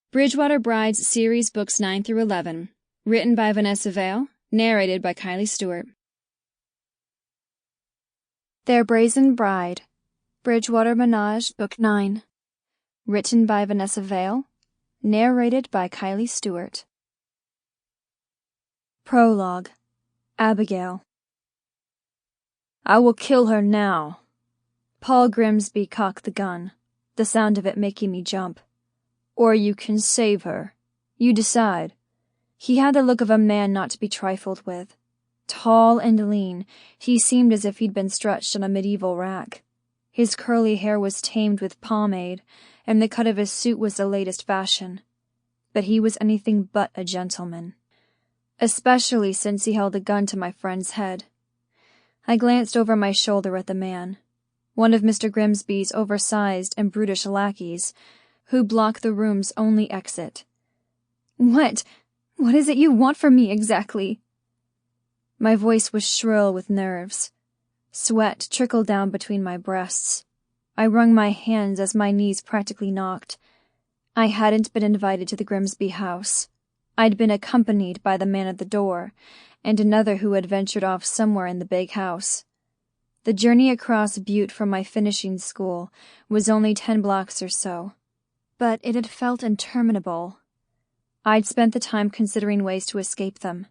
Bridgewater Brides Series Books 9 through 11. Written by Vanessa Vale. Narrated by Kylie Stewart. Their Brazen Bride. Bridgewater Menage, Book 9. Written by Vanessa Vale. Narrated by Kylie Stewart. Prologue. Abigail. I will kill her now. Paul Grimsby cocked the gun, the sound of it making me jump. Or you can save her. You decide. He had the look of a man not to be trifled with. Tall and lean, he seemed as if he'd been stretched on a medieval rack. His curly hair was tamed with pomade, and the cut of his suit was the latest fashion. But he was anything but a gentleman, especially since he held a gun to my friend's head. I glanced over my shoulder at the man, one of Mr. Grimsby's oversized and brutish lackeys, who blocked the room's only exit. What is it you want from me exactly? My voice was shrill with nerves. Sweat trickled down between my breasts. I wrung my hands as my knees practically knocked. I hadn't been invited to the Grimsby house. I'd been accompanied by the man at the door, and another who had ventured off somewhere in the big house. The journey across Butte from my finishing school was only 10 blocks or so, but it had felt interminable. I'd spent the time considering ways to escape them.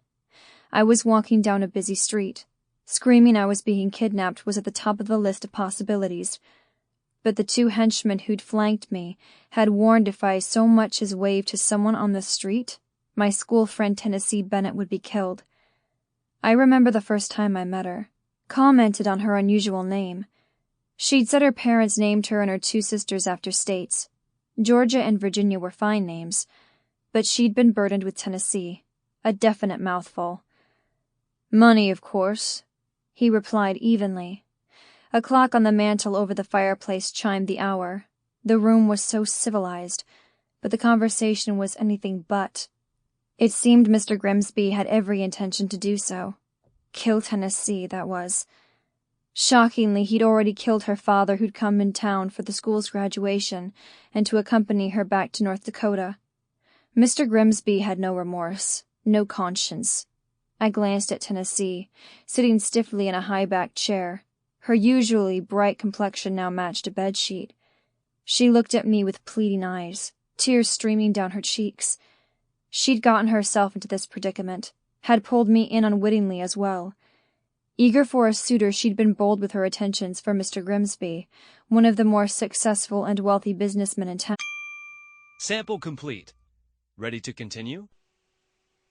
I was walking down a busy street. Screaming I was being kidnapped was at the top of the list of possibilities, but the 2 henchmen who'd flanked me had warned if I so much as waved to someone on the street, my school friend Tennessee Bennett would be killed. I remember the first time I met her, commented on her unusual name. She'd said her parents named her and her 2 sisters after states. Georgia and Virginia were fine names, but she'd been burdened with Tennessee, a definite mouthful. Money, of course, he replied evenly. A clock on the mantel over the fireplace chimed the hour. The room was so civilized, but the conversation was anything but. It seemed Mr. Grimsby had every intention to do so. Kill Tennessee, that was. Shockingly, he'd already killed her father, who'd come in town for the school's graduation and to accompany her back to North Dakota. Mr. Grimsby had no remorse, no conscience. I glanced at Tennessee, sitting stiffly in a high-backed chair. Her usually bright complexion now matched a bedsheet. She looked at me with pleading eyes, tears streaming down her cheeks. She'd gotten herself into this predicament, had pulled me in unwittingly as well. Eager for a suitor, she'd been bold with her attentions for Mr. Grimsby, one of the more successful and wealthy businessmen in town. Sample complete. Ready to continue?